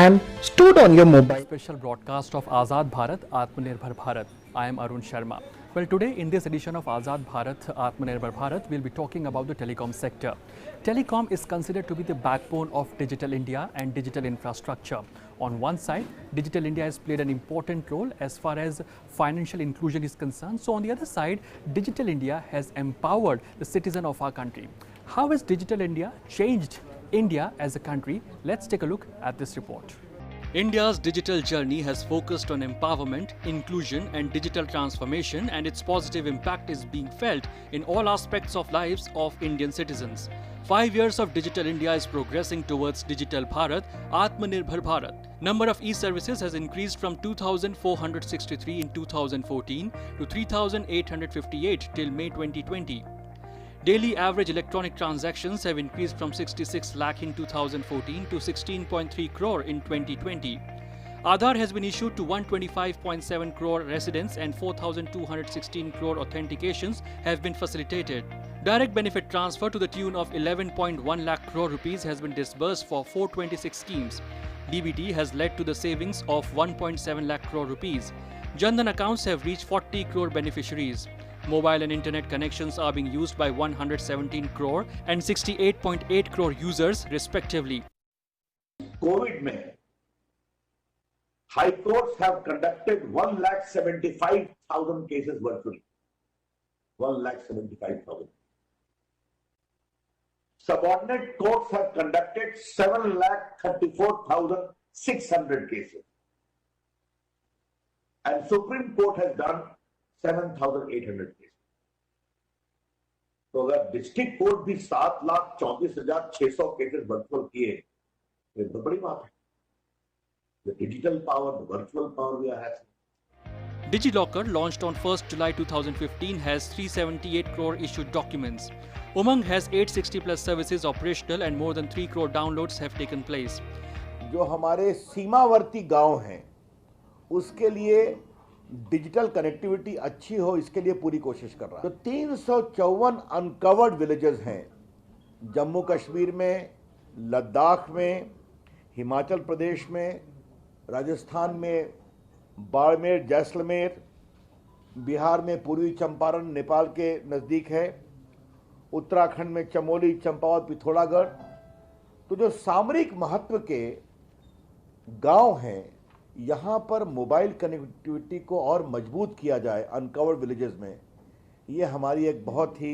and stored on your mobile. Special broadcast of Azad Bharat, Atmanirbhar Bharat. I am Arun Sharma. Well, today in this edition of Azad Bharat, Atmanirbhar Bharat, we'll be talking about the telecom sector. Telecom is considered to be the backbone of digital India and digital infrastructure. On one side, digital India has played an important role as far as financial inclusion is concerned. So on the other side, digital India has empowered the citizen of our country. How has digital India changed India as a country? Let's take a look at this report. India's digital journey has focused on empowerment, inclusion and digital transformation, and its positive impact is being felt in all aspects of lives of Indian citizens. 5 years of digital India is progressing towards Digital Bharat, Atmanirbhar Bharat. Number of e-services has increased from 2,463 in 2014 to 3,858 till May 2020. Daily average electronic transactions have increased from 66 lakh in 2014 to 16.3 crore in 2020. Aadhaar has been issued to 125.7 crore residents and 4,216 crore authentications have been facilitated. Direct benefit transfer to the tune of 11.1 lakh crore rupees has been disbursed for 426 schemes. DBT has led to the savings of 1.7 lakh crore rupees. Jan Dhan accounts have reached 40 crore beneficiaries. Mobile and internet connections are being used by 117 crore and 68.8 crore users respectively. COVID में high courts have conducted 1,75,000 cases virtually. 1,75,000. Subordinate courts have conducted 7,34,600 cases. And Supreme Court has done 7,800 cases. तो अगर district court भी 7,34,600 cases virtual किए तो बड़ी बात है. The digital power, the virtual power we are having. DigiLocker, launched on 1st July 2015, has 378 crore issued documents. Umang has 860 plus services operational and more than 3 crore downloads have taken place. जो हमारे सीमावर्ती गांव हैं उसके लिए digital connectivity अच्छी हो, इसके लिए पूरी कोशिश कर रहा है. तो 354 अनकवर्ड विलेजेस हैं जम्मू कश्मीर में, लद्दाख में, हिमाचल प्रदेश में, राजस्थान में बाड़मेर, जैसलमेर, बिहार में पूर्वी चंपारण नेपाल के नज़दीक है, उत्तराखंड में चमोली, चंपावत, पिथौरागढ़. तो जो सामरिक महत्व के गांव हैं यहाँ पर मोबाइल कनेक्टिविटी को और मजबूत किया जाए अनकवर्ड विलेजेस में, ये हमारी एक बहुत ही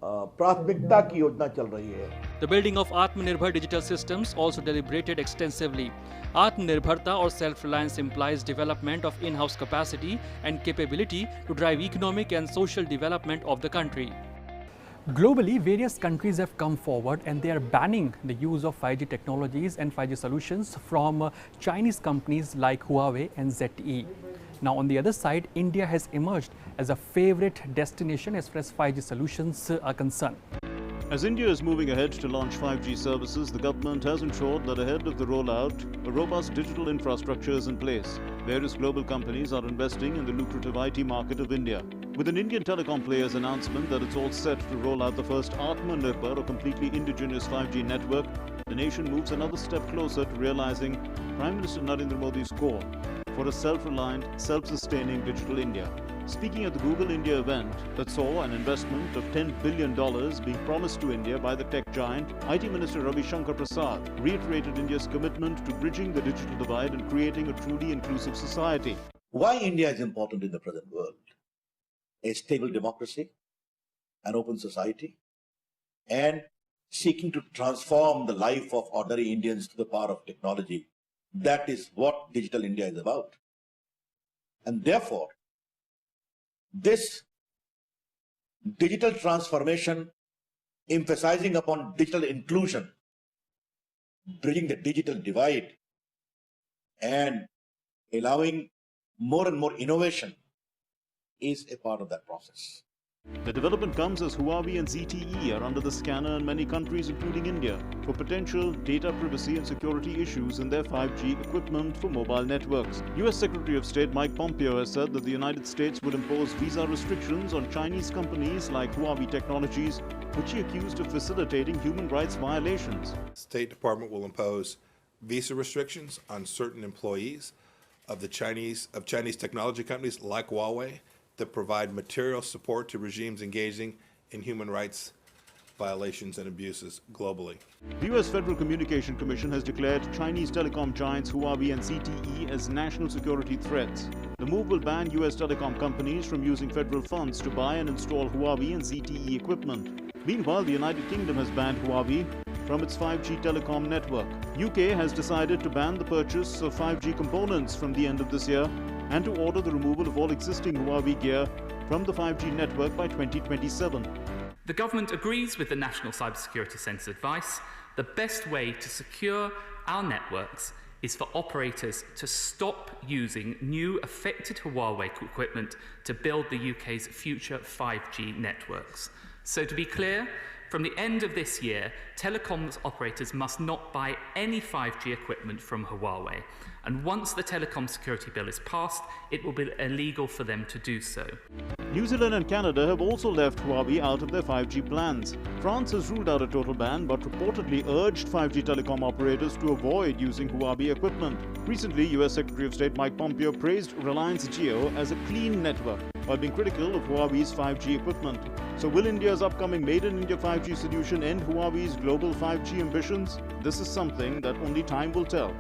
प्राथमिकता की योजना चल रही है. The building of Atmanirbhar digital systems also deliberated extensively. Atmanirbharta or self-reliance implies development of in-house capacity and capability to drive economic and social development of the country. Globally, various countries have come forward and they are banning the use of 5G technologies and 5G solutions from Chinese companies like Huawei and ZTE. Now, on the other side, India has emerged as a favorite destination as far as 5G solutions are concerned. As India is moving ahead to launch 5G services, the government has ensured that ahead of the rollout, a robust digital infrastructure is in place. Various global companies are investing in the lucrative IT market of India. With an Indian telecom player's announcement that it's all set to roll out the first Atmanirbhar, a completely indigenous 5G network, the nation moves another step closer to realizing Prime Minister Narendra Modi's call for a self-reliant, self-sustaining digital India. Speaking at the Google India event that saw an investment of $10 billion being promised to India by the tech giant, IT Minister Ravi Shankar Prasad reiterated India's commitment to bridging the digital divide and creating a truly inclusive society. Why India is important in the present world? A stable democracy, an open society, and seeking to transform the life of ordinary Indians to the power of technology. That is what Digital India is about. And therefore, this digital transformation, emphasizing upon digital inclusion, bridging the digital divide, and allowing more and more innovation, is a part of that process. The development comes as Huawei and ZTE are under the scanner in many countries, including India, for potential data privacy and security issues in their 5G equipment for mobile networks. US Secretary of State Mike Pompeo has said that the United States would impose visa restrictions on Chinese companies like Huawei Technologies, which he accused of facilitating human rights violations. State Department will impose visa restrictions on certain employees of Chinese technology companies like Huawei that provide material support to regimes engaging in human rights violations and abuses globally. The U.S. Federal Communication Commission has declared Chinese telecom giants Huawei and ZTE as national security threats. The move will ban U.S. telecom companies from using federal funds to buy and install Huawei and ZTE equipment. Meanwhile, the United Kingdom has banned Huawei from its 5G telecom network. UK has decided to ban the purchase of 5G components from the end of this year and to order the removal of all existing Huawei gear from the 5G network by 2027. The government agrees with the National Cybersecurity Centre's advice. The best way to secure our networks is for operators to stop using new affected Huawei equipment to build the UK's future 5G networks. So to be clear, from the end of this year, telecoms operators must not buy any 5G equipment from Huawei. And once the Telecom Security Bill is passed, it will be illegal for them to do so. New Zealand and Canada have also left Huawei out of their 5G plans. France has ruled out a total ban but reportedly urged 5G telecom operators to avoid using Huawei equipment. Recently, US Secretary of State Mike Pompeo praised Reliance Jio as a clean network while being critical of Huawei's 5G equipment. So will India's upcoming Made in India 5G solution end Huawei's global 5G ambitions? This is something that only time will tell.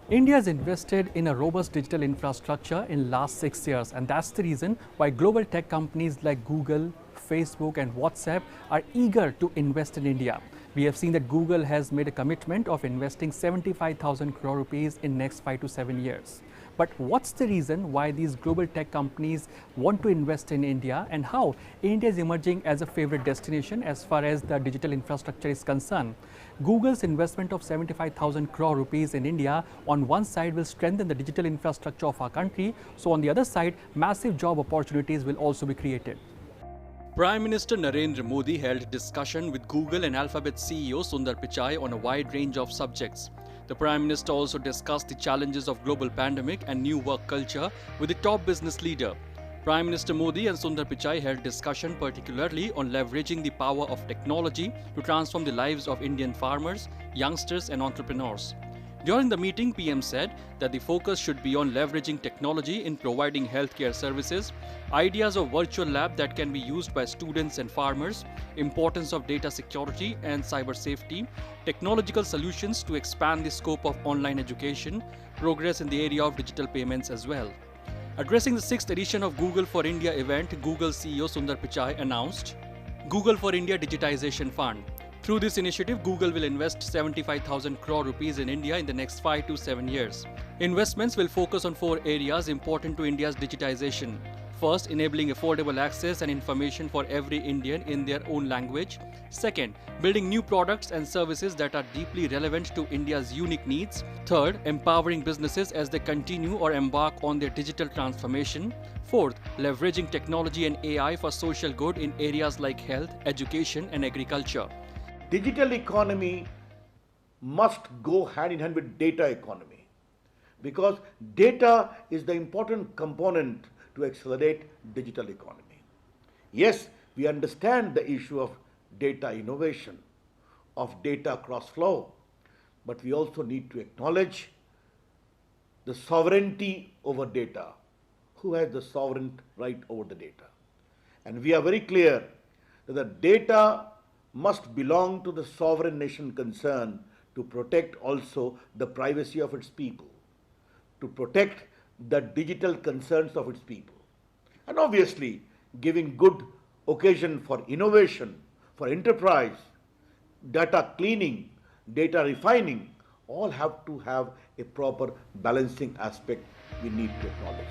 India has invested in a robust digital infrastructure in last 6 years, and that's the reason why global tech companies like Google, Facebook and WhatsApp are eager to invest in India. We have seen that Google has made a commitment of investing 75,000 crore rupees in next 5 to 7 years. But what's the reason why these global tech companies want to invest in India, and how India is emerging as a favorite destination as far as the digital infrastructure is concerned? Google's investment of 75,000 crore rupees in India on one side will strengthen the digital infrastructure of our country. So on the other side, massive job opportunities will also be created. Prime Minister Narendra Modi held discussion with Google and Alphabet CEO Sundar Pichai on a wide range of subjects. The Prime Minister also discussed the challenges of global pandemic and new work culture with the top business leader. Prime Minister Modi and Sundar Pichai held discussion particularly on leveraging the power of technology to transform the lives of Indian farmers, youngsters and entrepreneurs. During the meeting, PM said that the focus should be on leveraging technology in providing healthcare services, ideas of virtual lab that can be used by students and farmers, importance of data security and cyber safety, technological solutions to expand the scope of online education, progress in the area of digital payments as well. Addressing the 6th edition of Google for India event, Google CEO Sundar Pichai announced Google for India Digitization Fund. Through this initiative, Google will invest 75,000 crore rupees in India in the next 5 to 7 years. Investments will focus on 4 areas important to India's digitization. First, enabling affordable access and information for every Indian in their own language. Second, building new products and services that are deeply relevant to India's unique needs. Third, empowering businesses as they continue or embark on their digital transformation. Fourth, leveraging technology and AI for social good in areas like health, education and agriculture. Digital economy must go hand in hand with data economy, because data is the important component to accelerate digital economy. Yes, we understand the issue of data innovation, of data cross-flow, but we also need to acknowledge the sovereignty over data. Who has the sovereign right over the data? And we are very clear that the data must belong to the sovereign nation concerned to protect also the privacy of its people, to protect the digital concerns of its people, and obviously giving good occasion for innovation, for enterprise, data cleaning, data refining, all have to have a proper balancing aspect we need to acknowledge.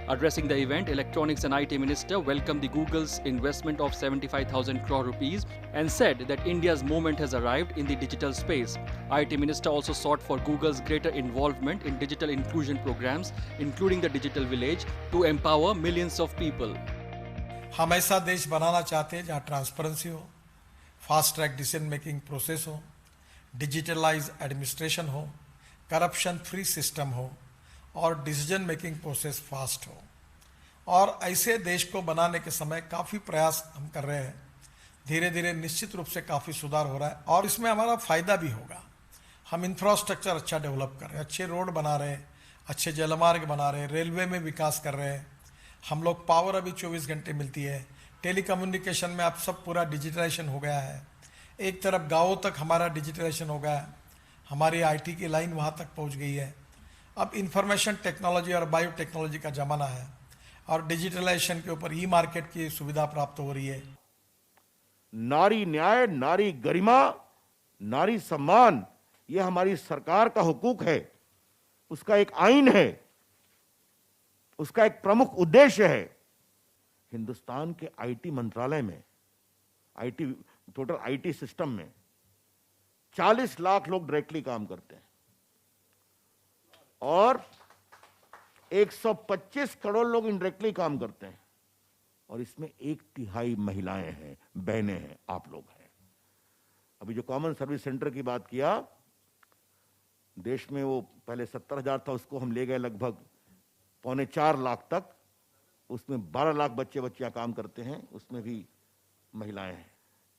Addressing the event, Electronics and IT Minister welcomed the Google's investment of 75,000 crore rupees and said that India's moment has arrived in the digital space. IT Minister also sought for Google's greater involvement in digital inclusion programs, including the Digital Village, to empower millions of people. हम ऐसा देश बनाना चाहते हैं जहाँ transparency हो, fast track decision making process हो, digitalise administration हो, corruption free system हो और डिसीजन मेकिंग प्रोसेस फास्ट हो। और ऐसे देश को बनाने के समय काफ़ी प्रयास हम कर रहे हैं। धीरे धीरे निश्चित रूप से काफ़ी सुधार हो रहा है और इसमें हमारा फ़ायदा भी होगा। हम इंफ्रास्ट्रक्चर अच्छा डेवलप कर रहे हैं, अच्छे रोड बना रहे हैं, अच्छे जलमार्ग बना रहे हैं, रेलवे में विकास कर रहे हैं। हम लोग पावर अभी 24 घंटे मिलती है। टेलीकम्युनिकेशन में अब सब पूरा डिजिटलाइजेशन हो गया है। एक तरफ गाँवों तक हमारा डिजिटलाइजेशन हो गया है, हमारी आईटी की लाइन वहाँ तक पहुँच गई है। अब इंफॉर्मेशन टेक्नोलॉजी और बायोटेक्नोलॉजी का ज़माना है और डिजिटलाइजेशन के ऊपर ई मार्केट की सुविधा प्राप्त हो रही है। नारी न्याय, नारी गरिमा, नारी सम्मान, यह हमारी सरकार का हुकूक है, उसका एक आइन है, उसका एक प्रमुख उद्देश्य है। हिंदुस्तान के आईटी मंत्रालय में, टोटल आईटी सिस्टम में 40 लाख लोग डायरेक्टली काम करते हैं और 125 करोड़ लोग इनडायरेक्टली काम करते हैं और इसमें 1/3 महिलाएं हैं, बहनें हैं, आप लोग हैं। अभी जो कॉमन सर्विस सेंटर की बात किया, देश में वो पहले 70,000 था, उसको हम ले गए लगभग 3.25 लाख तक। उसमें 12 लाख बच्चे बच्चियां काम करते हैं, उसमें भी महिलाएं हैं।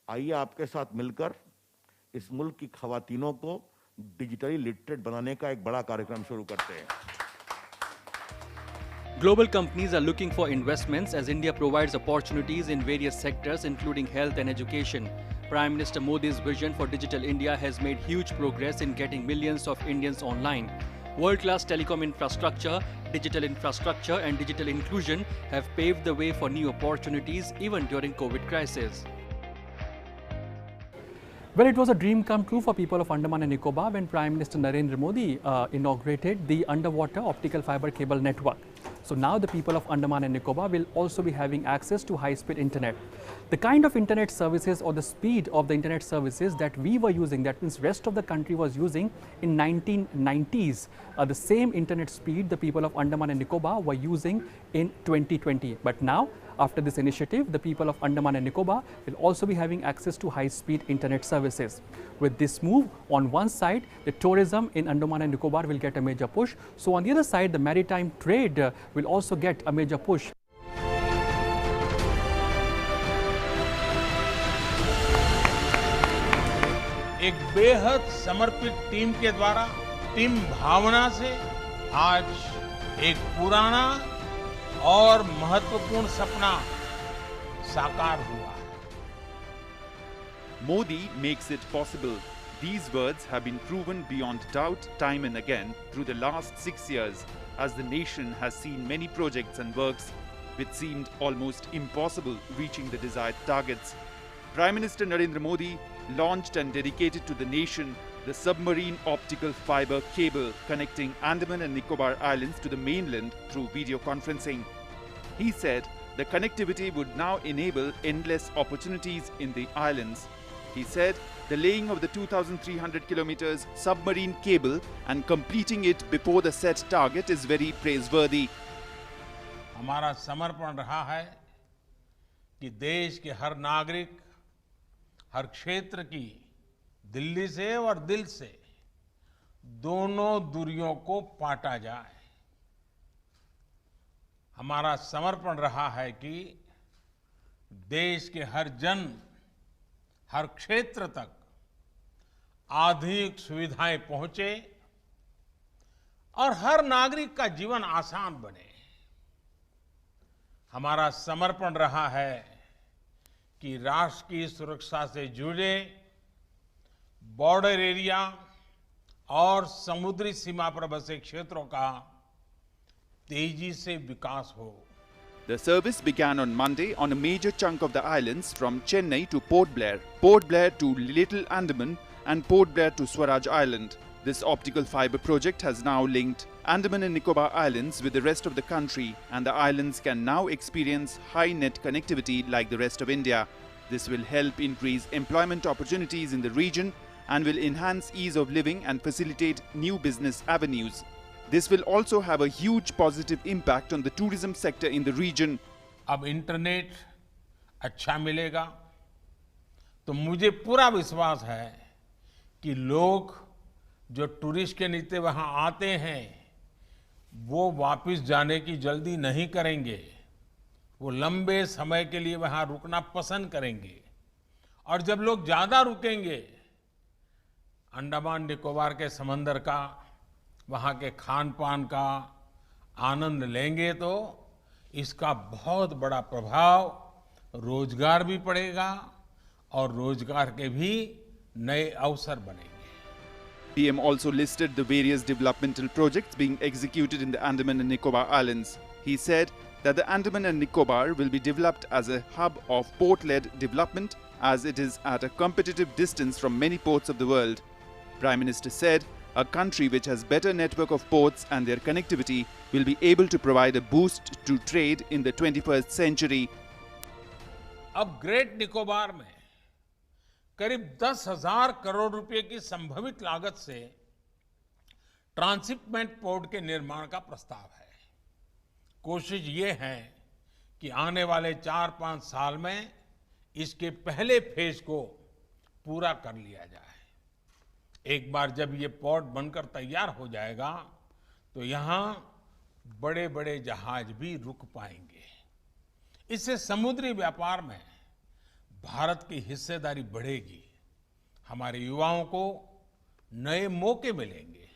आइए आपके साथ मिलकर इस मुल्क की खवातीनों को डिजिटली लिटरेट बनाने का एक बड़ा कार्यक्रम शुरू करते हैं। Global companies are looking for investments as India provides opportunities in various sectors including health and education. Prime Minister Modi's vision for Digital India has made huge progress in getting millions of Indians online. World-class telecom infrastructure, digital infrastructure and digital inclusion have paved the way for new opportunities even during COVID crisis. Well, it was a dream come true for people of Andaman and Nicobar when Prime Minister Narendra Modi inaugurated the underwater optical fiber cable network. So now the people of Andaman and Nicobar will also be having access to high-speed internet. The kind of internet services or the speed of the internet services that we were using, that means rest of the country was using in 1990s, the same internet speed the people of Andaman and Nicobar were using in 2020. But now, after this initiative, the people of Andaman and Nicobar will also be having access to high-speed internet services. With this move, on one side, the tourism in Andaman and Nicobar will get a major push. So on the other side, the maritime trade will also get a major push. एक बेहद समर्पित team के द्वारा, team भावना से आज एक पुराना और महत्वपूर्ण सपना साकार हुआ है। Modi makes it possible. These words have been proven beyond doubt time and again through the last 6 years as the nation has seen many projects and works which seemed almost impossible reaching the desired targets. Prime Minister Narendra Modi launched and dedicated to the nation the submarine optical fiber cable connecting Andaman and Nicobar Islands to the mainland through video conferencing. He said the connectivity would now enable endless opportunities in the islands. He said the laying of the 2,300 kilometers submarine cable and completing it before the set target is very praiseworthy. हमारा समर्पण रहा है कि देश के हर नागरिक, हर क्षेत्र की, दिल्ली से और दिल से दोनों दूरियों को पाटा जाए। हमारा समर्पण रहा है कि देश के हर जन, हर क्षेत्र तक आधुनिक सुविधाएं पहुंचे और हर नागरिक का जीवन आसान बने। हमारा समर्पण रहा है कि राष्ट्र की सुरक्षा से जुड़े बॉर्डर एरिया और समुद्री सीमा पर बसे क्षेत्रों का तेजी से विकास हो। The service began on Monday on a major chunk of the islands from Chennai to Port Blair to Little Andaman and Port Blair to Swaraj Island. This optical fiber project has now linked Andaman and Nicobar Islands with the rest of the country, and the islands can now experience high net connectivity like the rest of India. This will help increase employment opportunities in the region and will enhance ease of living and facilitate new business avenues. This will also have a huge positive impact on the tourism sector in the region. अब internet अच्छा मिलेगा तो मुझे पूरा विश्वास है कि लोग जो टूरिस्ट के नीचे वहां आते हैं वो वापस जाने की जल्दी नहीं करेंगे। वो लंबे समय के लिए वहां रुकना पसंद करेंगे और जब लोग ज्यादा रुकेंगे अंडमान निकोबार के समंदर का, वहाँ के खान पान का आनंद लेंगे तो इसका बहुत बड़ा प्रभाव रोजगार भी पड़ेगा और रोजगार के भी नए अवसर बनेंगे। PM also listed the various developmental projects being executed in the Andaman and Nicobar Islands. He said that the Andaman and Nicobar will be developed as a hub of port-led development, as it is at a competitive distance from many ports of the world. Prime Minister said a country which has better network of ports and their connectivity will be able to provide a boost to trade in the 21st century. अब great Nicobar में करीब 10,000 करोड़ रुपए की संभावित लागत से transshipment port के निर्माण का प्रस्ताव है। कोशिश ये है कि आने वाले 4-5 साल में इसके पहले फेज को पूरा कर लिया जाए। एक बार जब ये पोर्ट बनकर तैयार हो जाएगा तो यहाँ बड़े बड़े जहाज भी रुक पाएंगे। इससे समुद्री व्यापार में भारत की हिस्सेदारी बढ़ेगी, हमारे युवाओं को नए मौके मिलेंगे।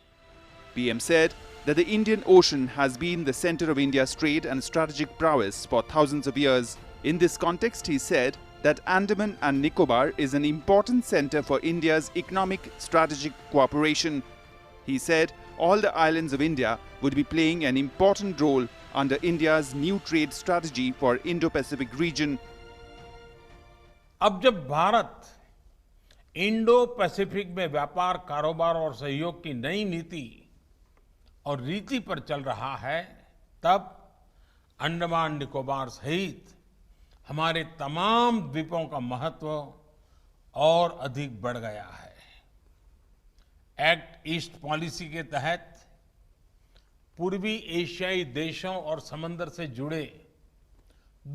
PM said that the Indian Ocean has been the center of India's trade and strategic prowess for thousands of years. In this context, he said that Andaman and Nicobar is an important center for India's economic strategic cooperation. He said all the islands of India would be playing an important role under India's new trade strategy for Indo-Pacific region. अब जब Bharat Indo Pacific में व्यापार, कारोबार और सहयोग की नई नीति और रीति पर चल रहा है, तब अंडमान निकोबार सहित हमारे तमाम द्वीपों का महत्व और अधिक बढ़ गया है। एक्ट ईस्ट पॉलिसी के तहत पूर्वी एशियाई देशों और समंदर से जुड़े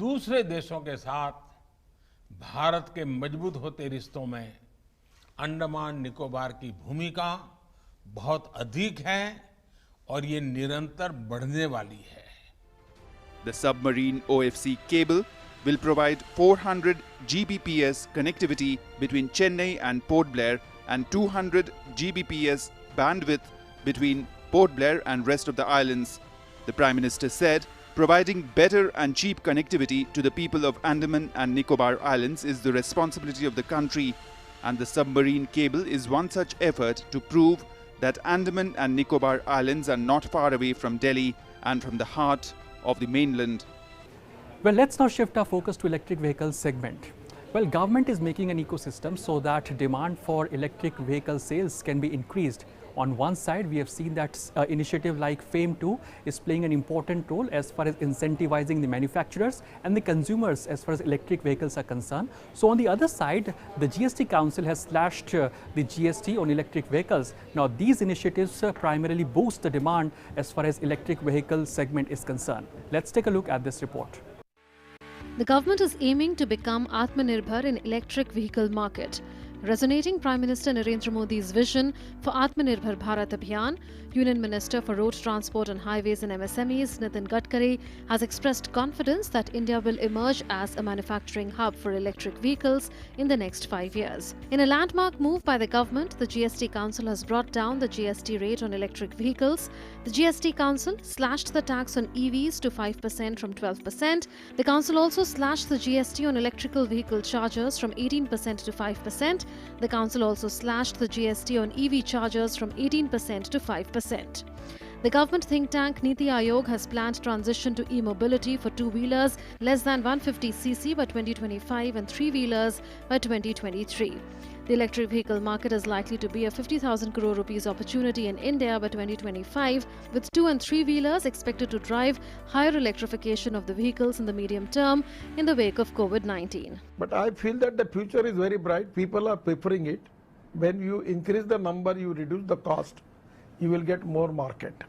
दूसरे देशों के साथ भारत के मजबूत होते रिश्तों में अंडमान निकोबार की भूमिका बहुत अधिक है और ये निरंतर बढ़ने वाली है। The submarine OFC cable will provide 400 Gbps connectivity between Chennai and Port Blair and 200 Gbps bandwidth between Port Blair and rest of the islands. The Prime Minister said providing better and cheap connectivity to the people of Andaman and Nicobar Islands is the responsibility of the country, and the submarine cable is one such effort to prove that Andaman and Nicobar Islands are not far away from Delhi and from the heart of the mainland. Well, let's now shift our focus to electric vehicle segment. Well, government is making an ecosystem so that demand for electric vehicle sales can be increased. On one side, we have seen that initiative like FAME2 is playing an important role as far as incentivizing the manufacturers and the consumers as far as electric vehicles are concerned. So on the other side, the GST Council has slashed the GST on electric vehicles. Now, these initiatives primarily boost the demand as far as electric vehicle segment is concerned. Let's take a look at this report. The government is aiming to become Atmanirbhar in electric vehicle market. Resonating Prime Minister Narendra Modi's vision for Atmanirbhar Bharat Abhiyan, Union Minister for Road Transport and Highways and MSMEs Nitin Gadkari has expressed confidence that India will emerge as a manufacturing hub for electric vehicles in the next 5 years. In a landmark move by the government, the GST Council has brought down the GST rate on electric vehicles. The GST Council slashed the tax on EVs to 5% from 12%. The Council also slashed the GST on electrical vehicle chargers from 18% to 5%. The Council also slashed the GST on EV chargers from 18% to 5%. The government think tank Niti Aayog has planned transition to e-mobility for two-wheelers less than 150cc by 2025 and three-wheelers by 2023. The electric vehicle market is likely to be a 50,000 crore rupees opportunity in India by 2025, with two- and three-wheelers expected to drive higher electrification of the vehicles in the medium term in the wake of COVID-19. But I feel that the future is very bright. People are preferring it. When you increase the number, you reduce the cost, you will get more market.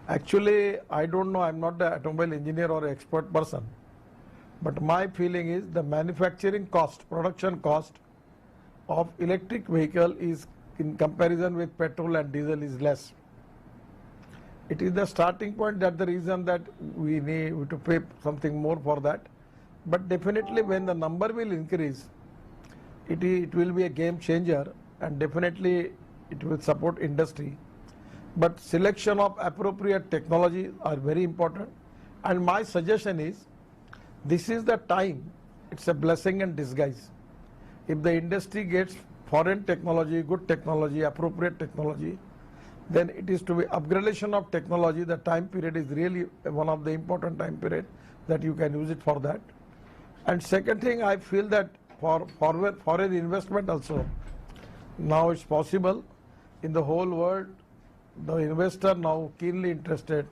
Actually, I don't know, I'm not the automobile engineer or expert person, but my feeling is the manufacturing cost, production cost of electric vehicle is in comparison with petrol and diesel is less. It is the starting point, that's the reason that we need to pay something more for that. But definitely when the number will increase, it will be a game changer and definitely it will support industry. But selection of appropriate technology are very important. And my suggestion is, this is the time, it's a blessing in disguise. If the industry gets foreign technology, good technology, appropriate technology, then it is to be upgradation of technology. The time period is really one of the important time period that you can use it for that. And second thing, I feel that for foreign investment also, now it's possible in the whole world. The investor now keenly interested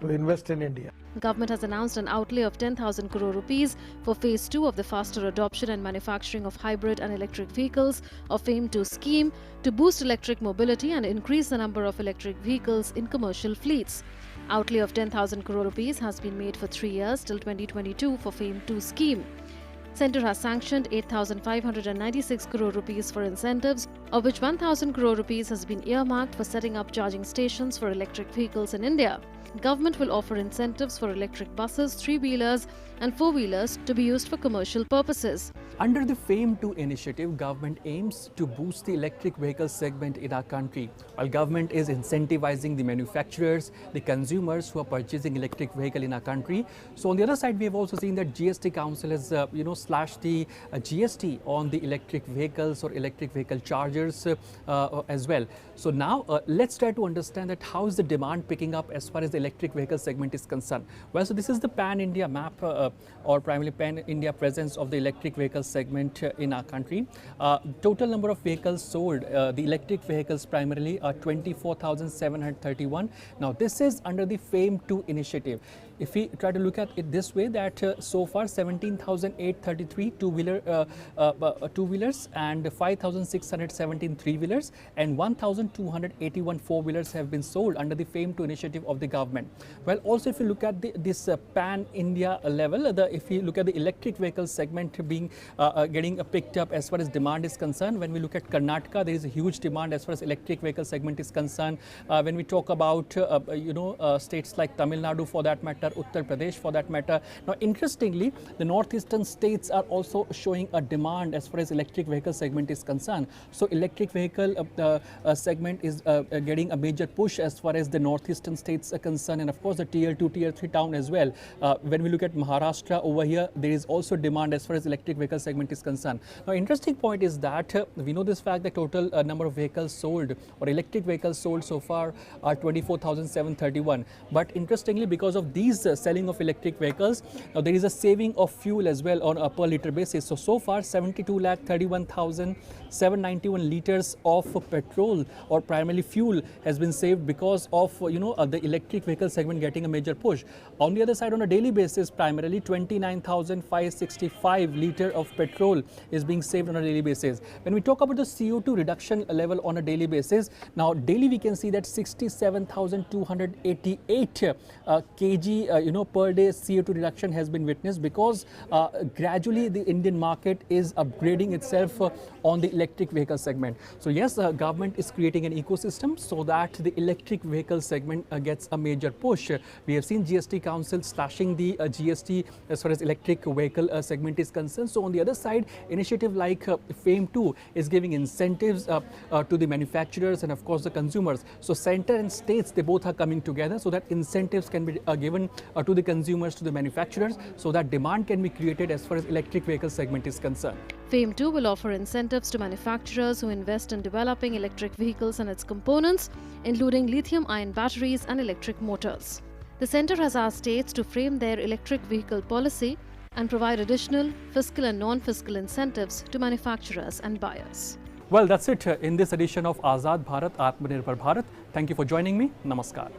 to invest in India. The government has announced an outlay of 10,000 crore rupees for phase 2 of the faster adoption and manufacturing of hybrid and electric vehicles of FAME 2 scheme to boost electric mobility and increase the number of electric vehicles in commercial fleets. Outlay of 10,000 crore rupees has been made for 3 years till 2022 for FAME 2 scheme. Centre has sanctioned 8,596 crore rupees for incentives, of which 1,000 crore rupees has been earmarked for setting up charging stations for electric vehicles in India. Government will offer incentives for electric buses, 3-wheelers and 4-wheelers to be used for commercial purposes. Under the FAME 2 initiative, government aims to boost the electric vehicle segment in our country. While government is incentivizing the manufacturers, the consumers who are purchasing electric vehicle in our country. So on the other side, we have also seen that GST Council has slashed the GST on the electric vehicles or electric vehicle chargers as well. So now let's try to understand that how is the demand picking up as far as the electric vehicle segment is concerned. Well, so this is the pan-India map or primarily pan-India presence of the electric vehicle segment in our country. Total number of vehicles sold, the electric vehicles primarily are 24,731. Now this is under the FAME 2 initiative. If we try to look at it this way, that so far 17,833 two-wheelers and 5,617 three-wheelers and 1,281 four-wheelers have been sold under the FAME 2 initiative of the government. Well, also if you look at this pan-India level, if you look at the electric vehicle segment being getting picked up as far as demand is concerned, when we look at Karnataka, there is a huge demand as far as electric vehicle segment is concerned. When we talk about states like Tamil Nadu for that matter, Uttar Pradesh for that matter. Now interestingly, the northeastern states are also showing a demand as far as electric vehicle segment is concerned. So electric vehicle segment is getting a major push as far as the northeastern states are concerned, and of course the tier 2, tier 3 town as well. When we look at Maharashtra over here, there is also demand as far as electric vehicle segment is concerned. Now interesting point is that we know this fact that total number of vehicles sold or electric vehicles sold so far are 24,731. But interestingly, because of these selling of electric vehicles, now there is a saving of fuel as well on a per litre basis. So far 72,31,791 liters of petrol or primarily fuel has been saved because of the electric vehicle segment getting a major push. On the other side, on a daily basis, primarily 29,565 liter of petrol is being saved on a daily basis. When we talk about the CO2 reduction level on a daily basis, now daily we can see that 67,288 kg per day CO2 reduction has been witnessed because gradually the Indian market is upgrading itself on the electric vehicle segment. So yes, government is creating an ecosystem so that the electric vehicle segment gets a major push. We have seen GST Council slashing the GST as far as electric vehicle segment is concerned. So on the other side, initiative like FAME 2 is giving incentives to the manufacturers and of course the consumers. So center and states, they both are coming together so that incentives can be given to the consumers, to the manufacturers, so that demand can be created as far as electric vehicle segment is concerned. FAME 2 will offer incentives to manufacturers who invest in developing electric vehicles and its components, including lithium-ion batteries and electric motors. The centre has asked states to frame their electric vehicle policy and provide additional fiscal and non-fiscal incentives to manufacturers and buyers. Well, that's it in this edition of Azad Bharat, Atmanirbhar Bharat. Thank you for joining me. Namaskar.